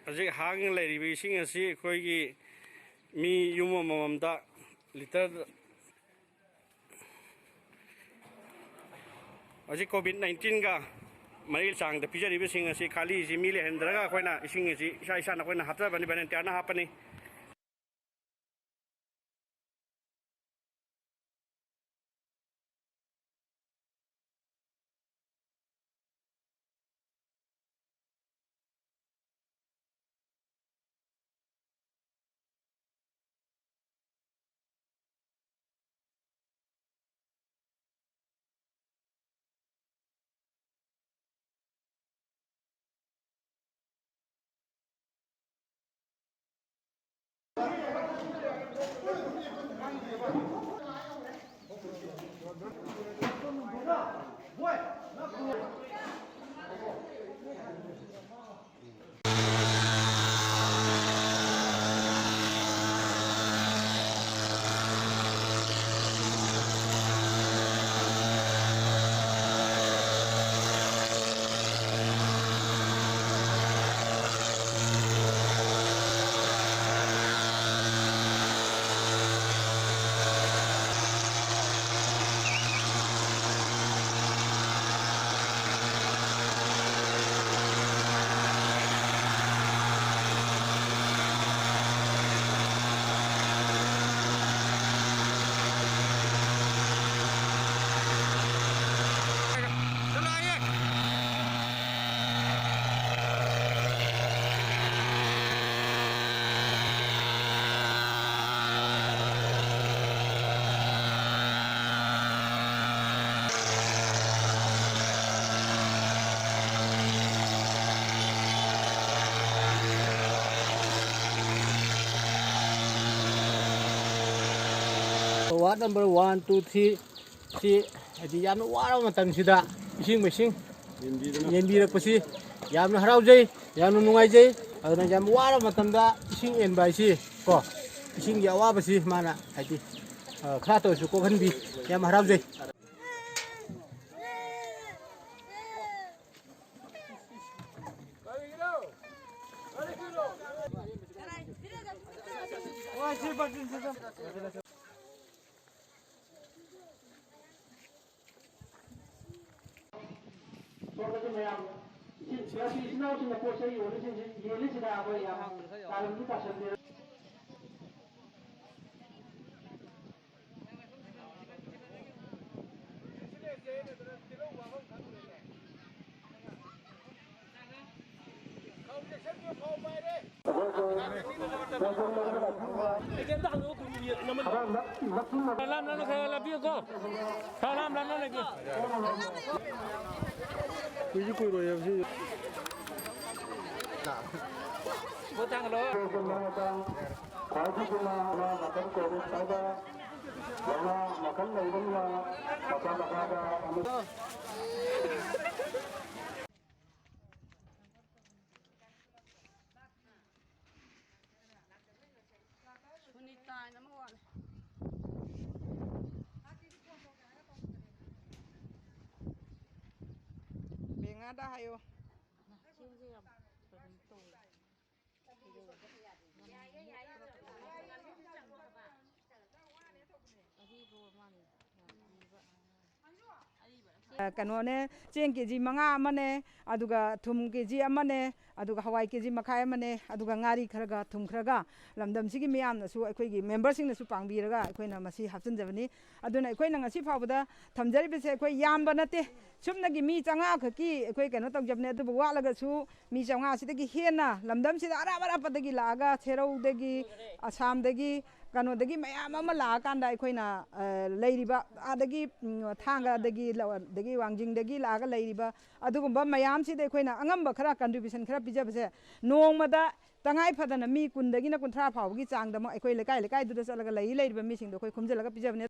ꯍꯧꯖꯤꯛ ꯍꯥꯡꯅ ꯂꯩꯔꯤꯕ ꯏꯁꯤꯡ ꯑꯁꯤ ꯑꯩꯈꯣꯏꯒꯤ ꯃꯤ ꯌꯨꯝ ꯑꯃꯃꯝꯗ ꯂꯤꯇꯔ ꯍꯧꯖꯤꯛ ꯀꯣꯚꯤꯗ-19ꯒ ꯃꯔꯤ ꯆꯥꯡꯗ ꯄꯤꯖꯔꯤꯕꯁꯤꯡ ꯑꯁꯤ ꯈꯥꯂꯤꯁꯤ ꯃꯤ ꯂꯩꯍꯟꯗ꯭ꯔꯒ ꯑꯩꯈꯣꯏꯅ ꯏꯁꯤꯡ ꯑꯁꯤ ꯏꯁꯥꯅ ꯑꯩꯈꯣꯏꯅ ꯍꯥꯞꯆꯕꯅꯤ, ꯚꯣꯂꯨꯟꯇꯤꯌꯔꯅ ꯍꯥꯞꯄꯅꯤ꯫ ꯋꯥꯔꯗ ꯅꯝꯕꯔ 1, 2, 3 ꯁꯤ ꯍꯥꯏꯗꯤ ꯌꯥꯝꯅ ꯋꯥꯔꯕ ꯃꯇꯝꯁꯤꯗ ꯏꯁꯤꯡ ꯃꯥꯏꯁꯤꯡ ꯌꯦꯟꯕꯤꯔꯛꯄꯁꯤ ꯌꯥꯝꯅ ꯍꯔꯥꯎꯖꯩ, ꯌꯥꯝꯅ ꯅꯨꯡꯉꯥꯏꯖꯩ꯫ ꯑꯗꯨꯅ ꯌꯥꯝ ꯋꯥꯔꯕ ꯃꯇꯝꯗ ꯏꯁꯤꯡ ꯌꯦꯟꯕ ꯍꯥꯏꯁꯤ ꯀꯣ ꯏꯁꯤꯡꯒꯤ ꯑꯋꯥꯕꯁꯤ ꯃꯥꯅ ꯍꯥꯏꯗꯤ ꯈꯔ ꯇꯧꯔꯁꯨ ꯀꯣꯛꯍꯟꯕꯤ, ꯌꯥꯝ ꯍꯔꯥꯎꯖꯩ꯫ ꯁꯣꯝꯗꯁꯨ ꯃꯌꯥꯝ ꯉꯁꯤ ꯏꯆꯤꯟ ꯏꯅꯥꯎꯁꯤꯡꯅ ꯄꯣꯠ ꯆꯩ ꯌꯦꯜꯂꯤꯁꯤꯗ ꯑꯩꯈꯣꯏ ꯌꯥꯝ ꯇꯥꯂꯝꯗꯤ ꯇꯥꯁꯟꯗꯦ꯫ Bengada hayo. Kanone ceng keji manga amane aduga thum keji amane aduga hawai keji makhai amane aduga ngari kharaga thum kharaga lamdam sigi miyam na su akhoi member sing na su pangbiraga akhoi masi hapchinjabani aduna akhoi ngasi phawda thamjari bise akhoi yamba nate sumnagi mi changa khaki akhoi kano tagjabne adu walaga su mi changa sidagi hena lamdam sida ara padagi laga therau dagi assam dagi kano dagi mayam ama la kanda akhoi leiriba adagi thanga dagi wangjing dagi laga leiriba adugumba mayam sida akhoi angamba khara contribution khara pijabase nongmada tangai phadana mi kundagi na kunthra phawgi changda ma akhoi lekai du da chalaga leiriba mi sing do akhoi khumjalaga pijabne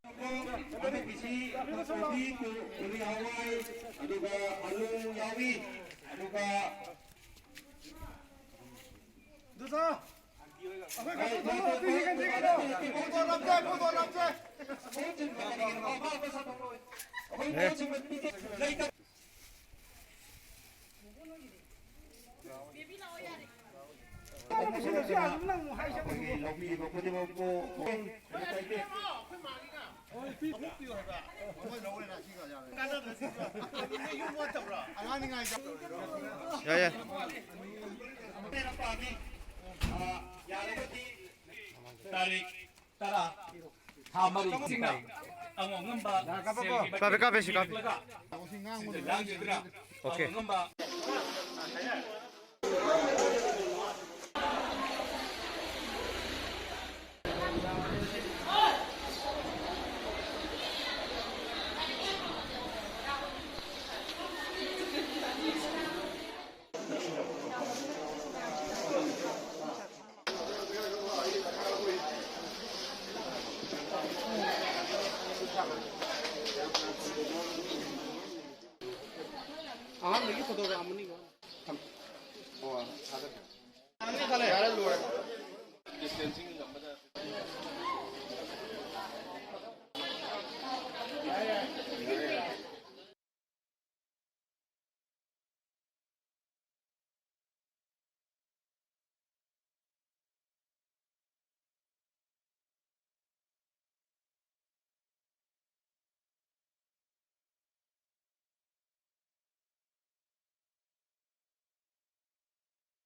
ꯂꯧꯕꯤꯔꯤꯕ ꯈꯨꯗꯤꯡꯃꯛꯄꯨ ꯌꯥꯏ ꯌꯥꯏ तारीख तरा था मरी सिंगा अंगो ngamba cafe cafe सी cafe okay ngamba अहमदगी photograph अमनी को distancing